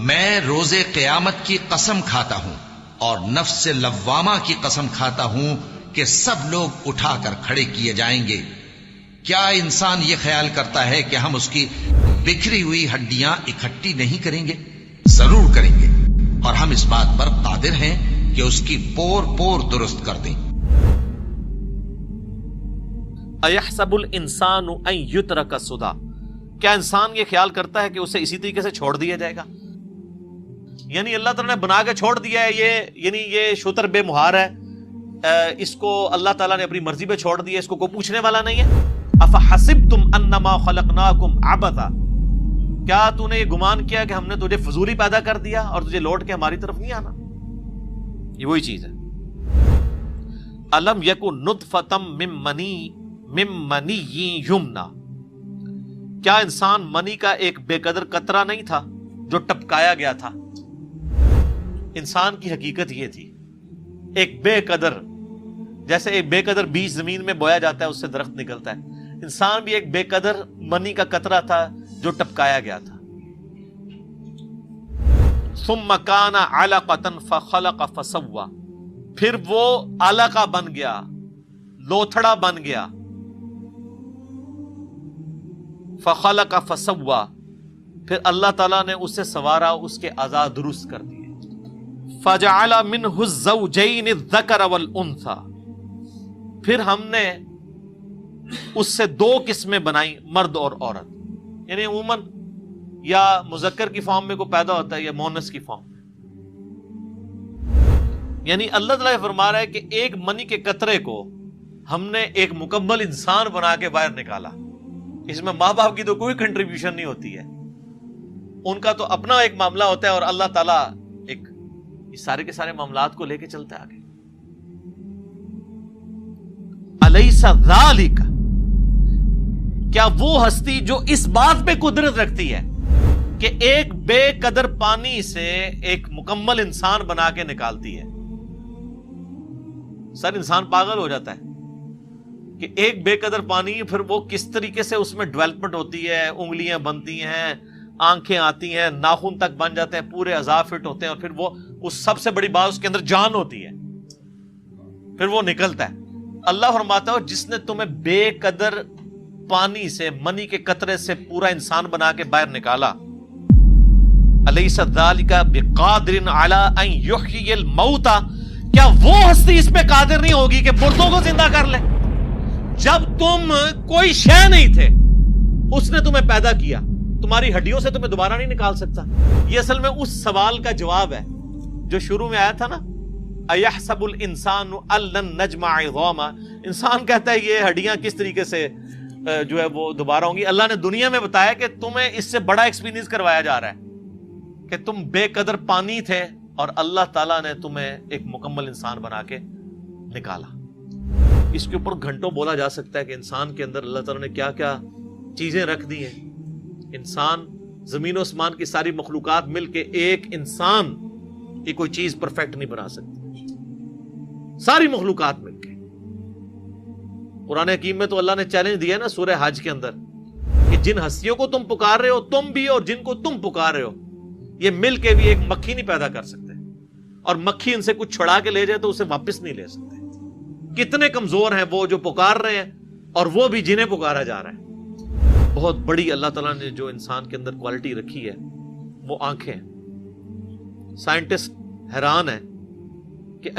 میں روز قیامت کی قسم کھاتا ہوں اور نفس لوامہ کی قسم کھاتا ہوں کہ سب لوگ اٹھا کر کھڑے کیے جائیں گے۔ کیا انسان یہ خیال کرتا ہے کہ ہم اس کی بکھری ہوئی ہڈیاں اکٹھی نہیں کریں گے؟ ضرور کریں گے، اور ہم اس بات پر قادر ہیں کہ اس کی پور پور درست کر دیں۔ اَيَحْسَبُ الْإِنسَانُ أَن يُتْرَكَ سُدًى، کیا انسان یہ خیال کرتا ہے کہ اسے اسی طریقے سے چھوڑ دیا جائے گا؟ یعنی اللہ تعالیٰ نے بنا کے چھوڑ دیا ہے، یہ شتر بے مہار ہے، اس کو اللہ تعالیٰ نے اپنی مرضی پہ چھوڑ دیا، اس کو کوئی پوچھنے والا نہیں ہے۔ أَفَحَسِبْتُمْ أَنَّمَا خَلَقْنَاكُمْ عَبَثًا، کیا تو نے یہ گمان کیا کہ ہم نے تجھے فضولی پیدا کر دیا اور تجھے لوٹ کے ہماری طرف نہیں آنا؟ یہ وہی چیز ہے۔ أَلَمْ يَكُنْ نُطْفَةً مِّن مَّنِيٍّ يُمْنَىٰ، کیا انسان منی کا ایک بے قدر قطرہ نہیں تھا جو ٹپکایا گیا تھا؟ انسان کی حقیقت یہ تھی، ایک بے قدر، جیسے ایک بے قدر بیج زمین میں بویا جاتا ہے اس سے درخت نکلتا ہے، انسان بھی ایک بے قدر منی کا قطرہ تھا جو ٹپکایا گیا تھا۔ ثم كان علقة فخلق فسوى، پھر وہ علقہ بن گیا، لوتھڑا بن گیا، فخلق فسوى، پھر اللہ تعالیٰ نے اسے سوارا، اس کے اعضاء درست کر دیے۔ فجعل منه الزوجين الذكر والانثى، پھر ہم نے اس سے دو قسمیں بنائی، مرد اور عورت، یعنی عموماً یا مذکر کی فارم میں کو پیدا ہوتا ہے یا مؤنث کی فارم میں۔ یعنی اللہ تعالیٰ فرما رہا ہے کہ ایک منی کے قطرے کو ہم نے ایک مکمل انسان بنا کے باہر نکالا، اس میں ماں باپ کی تو کوئی کنٹریبیوشن نہیں ہوتی ہے، ان کا تو اپنا ایک معاملہ ہوتا ہے، اور اللہ تعالیٰ ایک اس سارے کے سارے معاملات کو لے کے چلتا ہے آگے۔ الیس ذالک، کیا وہ ہستی جو اس بات پہ قدرت رکھتی ہے کہ ایک بے قدر پانی سے ایک مکمل انسان بنا کے نکالتی ہے؟ سر انسان پاگل ہو جاتا ہے کہ ایک بے قدر پانی، پھر وہ کس طریقے سے اس میں ڈیولپمنٹ ہوتی ہے، انگلیاں بنتی ہیں، آنکھیں آتی ہیں، ناخن تک بن جاتے ہیں، پورے اعضاء فٹ ہوتے ہیں، اور پھر وہ اس سب سے بڑی بات اس کے اندر جان ہوتی ہے، پھر وہ نکلتا ہے۔ اللہ فرماتا ہے جس نے تمہیں بے قدر پانی سے، منی کے قطرے سے پورا انسان بنا کے باہر نکالا، الیس ذالک بقادر علی ان یحیی الموتى، کیا وہ ہستی اس پہ قادر نہیں ہوگی کہ مردوں کو زندہ کر لے؟ جب تم کوئی شے نہیں تھے، اس نے تمہیں پیدا کیا، تمہاری ہڈیوں سے تمہیں دوبارہ نہیں نکال سکتا؟ یہ اصل میں اس سوال کا جواب ہے جو شروع میں آیا تھا نا، اَيَحْسَبُ الْإِنسَانُ أَن لَّن نَّجْمَعَ عِظَامَهُ، انسان کہتا ہے یہ ہڈیاں کس طریقے سے جو ہے وہ دوبارہ ہوں گی۔ اللہ نے دنیا میں بتایا کہ تمہیں اس سے بڑا ایکسپیرینس کروایا جا رہا ہے کہ تم بے قدر پانی تھے اور اللہ تعالیٰ نے تمہیں ایک مکمل انسان بنا کے نکالا۔ اس کے اوپر گھنٹوں بولا جا سکتا ہے کہ انسان کے اندر اللہ تعالیٰ نے کیا کیا چیزیں رکھ دی ہیں۔ انسان، زمین و آسمان کی ساری مخلوقات مل کے ایک انسان کی کوئی چیز پرفیکٹ نہیں بنا سکتی، ساری مخلوقات مل کے۔ قرآن حکیم میں تو اللہ نے چیلنج دیا نا سورہ حج کے اندر کہ جن ہستیوں کو تم پکار رہے ہو تم بھی، اور جن کو تم پکار رہے ہو یہ مل کے بھی ایک مکھی نہیں پیدا کر سکتے، اور مکھی ان سے کچھ چھڑا کے لے جائے تو اسے واپس نہیں لے سکتے۔ کتنے کمزور ہیں وہ جو پکار رہے ہیں، اور وہ بھی جنہیں پکارا جا رہا ہے۔ بہت بڑی اللہ تعالیٰ نے جو انسان کے اندر کوالٹی رکھی ہے وہ آنکھیں۔ سائنٹسٹ حیران ہے کہ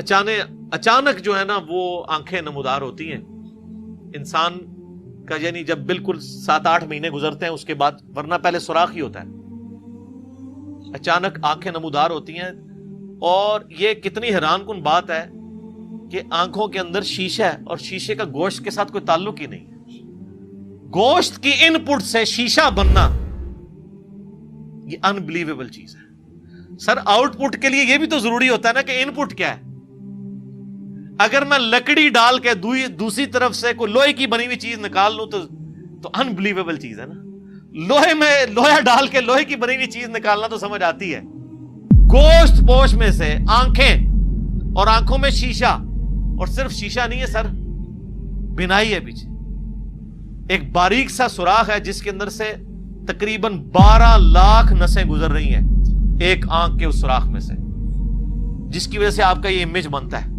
اچانک جو ہے نا وہ آنکھیں نمودار ہوتی ہیں انسان کا، یعنی جب بالکل 7-8 مہینے گزرتے ہیں اس کے بعد، ورنہ پہلے سوراخ ہی ہوتا ہے، اچانک آنکھیں نمودار ہوتی ہیں۔ اور یہ کتنی حیران کن بات ہے کہ آنکھوں کے اندر شیشہ ہے، اور شیشے کا گوشت کے ساتھ کوئی تعلق ہی نہیں ہے۔ گوشت کی ان پٹ سے شیشہ بننا یہ انبلیویبل چیز ہے۔ سر آؤٹ پٹ کے لیے یہ بھی تو ضروری ہوتا ہے نا کہ ان پٹ کیا ہے۔ اگر میں لکڑی ڈال کے دوسری طرف سے کوئی لوہے کی بنی ہوئی چیز نکال لوں تو انبلیویبل چیز ہے نا۔ لوہے میں لوہا ڈال کے لوہے کی بنی ہوئی چیز نکالنا تو سمجھ آتی ہے۔ گوشت پوش میں سے آنکھیں، اور آنکھوں میں شیشہ، اور صرف شیشہ نہیں ہے سر، بینائی ہے پیچھے، ایک باریک سا سوراخ ہے جس کے اندر سے تقریباً 12 لاکھ نسیں گزر رہی ہیں۔ ایک آنکھ کے اس سوراخ میں سے، جس کی وجہ سے آپ کا یہ امیج بنتا ہے۔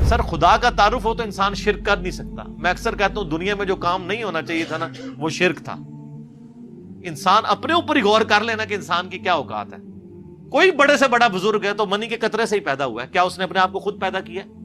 سر خدا کا تعارف ہو تو انسان شرک کر نہیں سکتا۔ میں اکثر کہتا ہوں دنیا میں جو کام نہیں ہونا چاہیے تھا نا وہ شرک تھا۔ انسان اپنے اوپر ہی غور کر لینا کہ انسان کی کیا اوقات ہے۔ کوئی بڑے سے بڑا بزرگ ہے تو منی کے قطرے سے ہی پیدا ہوا ہے، کیا اس نے اپنے آپ کو خود پیدا کیا ہے؟